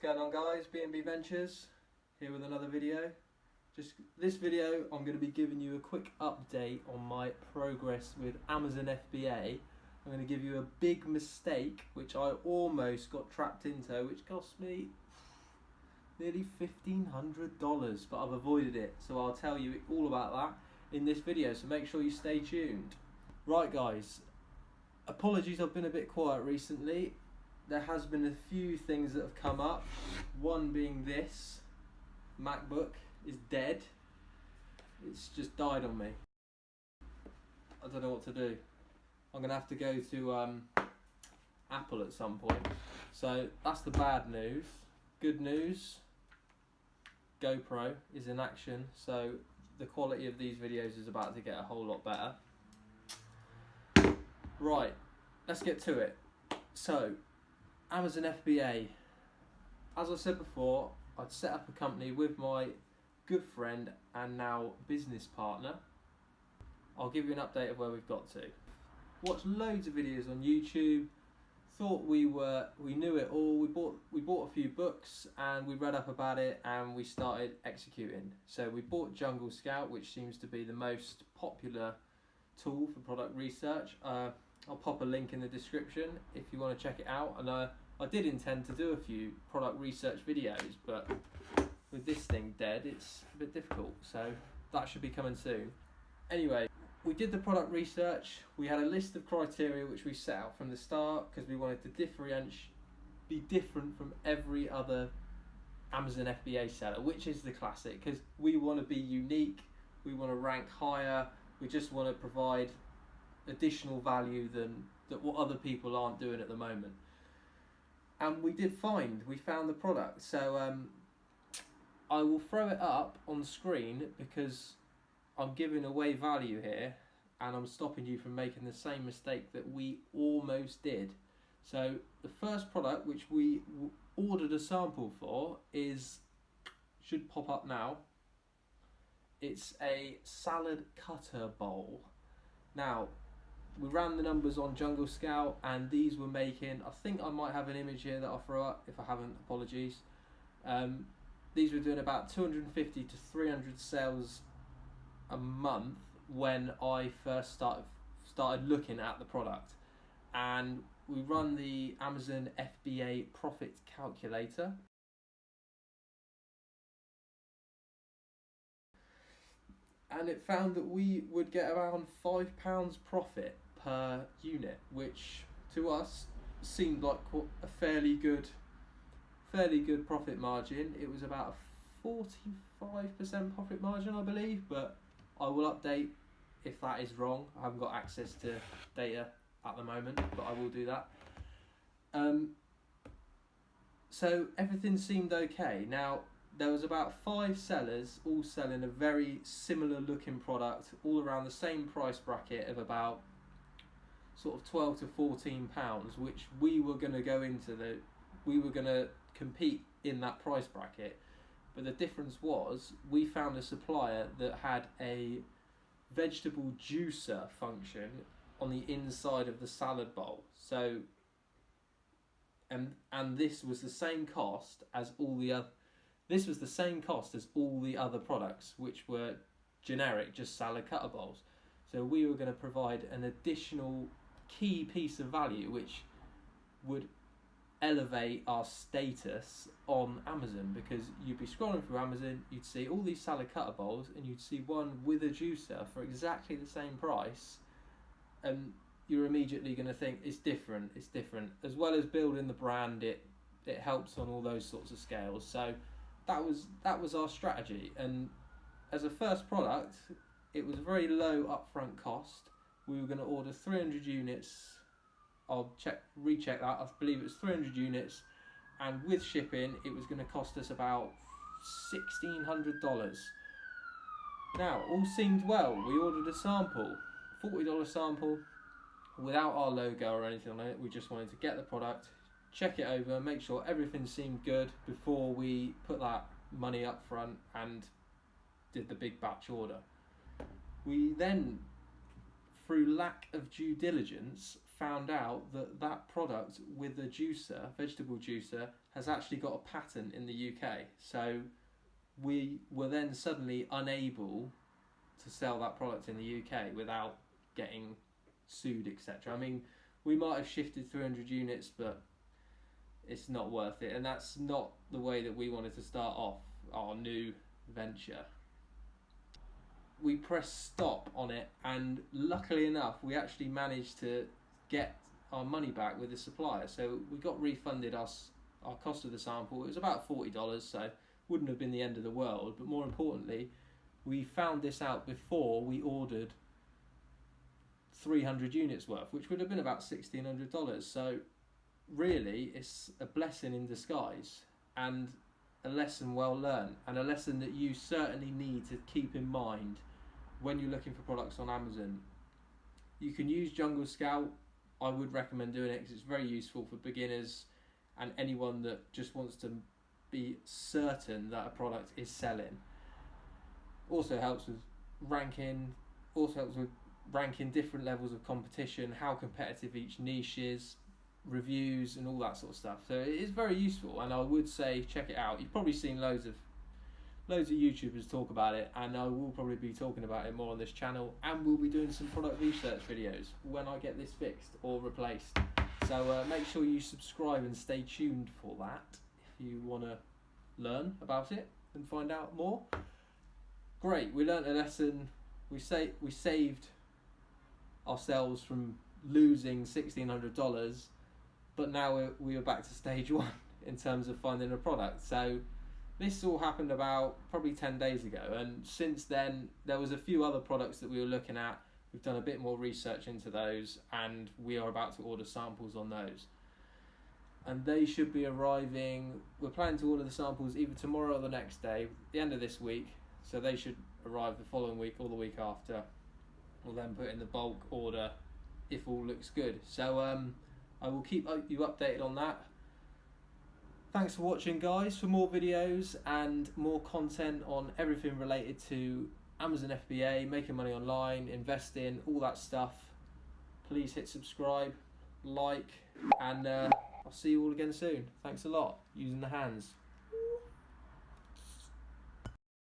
What's going on, guys? B&B Ventures here with another video. Just this video I'm going to be giving you a quick update on my progress with Amazon FBA. I'm going to give you a big mistake which I almost got trapped into, which cost me nearly $1,500, but I've avoided it, so I'll tell you all about that in this video, so make sure you stay tuned. Right guys, apologies I've been a bit quiet recently. There has been a few things that have come up, one being this MacBook is dead. It's just died on me. I don't know what to do. I'm gonna have to go to Apple at some point. So that's the bad news. Good news, GoPro is in action, so the quality of these videos is about to get a whole lot better. Right, let's get to it. So Amazon FBA, as I said before, I'd set up a company with my good friend and now business partner. I'll give you an update of where we've got to. Watched loads of videos on YouTube, thought we knew it all. We bought a few books and we read up about it and we started executing. So we bought Jungle Scout, which seems to be the most popular tool for product research. I'll pop a link in the description if you want to check it out. And I did intend to do a few product research videos, but with this thing dead, it's a bit difficult. So that should be coming soon. Anyway, we did the product research. We had a list of criteria which we set out from the start because we wanted to be different from every other Amazon FBA seller, which is the classic, because we want to be unique, we want to rank higher, we just want to provide additional value than what other people aren't doing at the moment. And we found the product. So I will throw it up on screen because I'm giving away value here and I'm stopping you from making the same mistake that we almost did. So the first product which we ordered a sample for should pop up now. It's a salad cutter bowl. Now, we ran the numbers on Jungle Scout and these were making, I think I might have an image here that I'll throw up. If I haven't, apologies. These were doing about 250 to 300 sales a month when I first started looking at the product. And we run the Amazon FBA profit calculator. And it found that we would get around £5 profit per unit, which to us seemed like a fairly good profit margin. It was about a 45% profit margin, I believe, but I will update if that is wrong. I haven't got access to data at the moment, but I will do that. So everything seemed okay. Now, there was about 5 sellers all selling a very similar looking product, all around the same price bracket of about sort of £12 to £14, which we were going to compete in that price bracket. But the difference was we found a supplier that had a vegetable juicer function on the inside of the salad bowl. So, and this was the same cost as all the other. This was the same cost as all the other products, which were generic, just salad cutter bowls. So we were going to provide an additional key piece of value, which would elevate our status on Amazon, because you'd be scrolling through Amazon, you'd see all these salad cutter bowls, and you'd see one with a juicer for exactly the same price, and you're immediately going to think it's different. As well as building the brand, it helps on all those sorts of scales. So that was our strategy, and as a first product, it was a very low upfront cost. We were going to order 300 units. I'll recheck that. I believe it was 300 units, and with shipping, it was going to cost us about $1,600. Now, all seemed well. We ordered a sample, $40 sample, without our logo or anything on it. We just wanted to get the product, check it over, make sure everything seemed good before we put that money up front and did the big batch order. We then through lack of due diligence, found out that that product with a juicer, vegetable juicer, has actually got a patent in the UK. So we were then suddenly unable to sell that product in the UK without getting sued, etc. I mean, we might have shifted 300 units, but it's not worth it, and that's not the way that we wanted to start off our new venture. We pressed stop on it, and luckily enough we actually managed to get our money back with the supplier. So we got refunded our cost of the sample. It was about $40, so wouldn't have been the end of the world, but more importantly, we found this out before we ordered 300 units worth, which would have been about $1,600. So really it's a blessing in disguise, and a lesson well learned, and a lesson that you certainly need to keep in mind when you're looking for products on Amazon. You can use Jungle Scout. I would recommend doing it because it's very useful for beginners and anyone that just wants to be certain that a product is selling. Also helps with ranking, ranking different levels of competition, how competitive each niche is, reviews and all that sort of stuff. So it is very useful, and I would say check it out. You've probably seen loads of YouTubers talk about it, and I will probably be talking about it more on this channel, and we'll be doing some product research videos when I get this fixed or replaced. So make sure you subscribe and stay tuned for that if you want to learn about it and find out more. Great, we learnt a lesson. We saved ourselves from losing $1,600, but now we are back to stage one in terms of finding a product. So this all happened about probably 10 days ago, and since then there was a few other products that we were looking at. We've done a bit more research into those, and we are about to order samples on those, and they should be arriving. We're planning to order the samples either tomorrow or the next day, the end of this week, so they should arrive the following week or the week after. We'll then put in the bulk order if all looks good. So I will keep you updated on that. Thanks for watching, guys. For more videos and more content on everything related to Amazon FBA, making money online, investing, all that stuff, please hit subscribe, like, and I'll see you all again soon. Thanks a lot. Using the hands.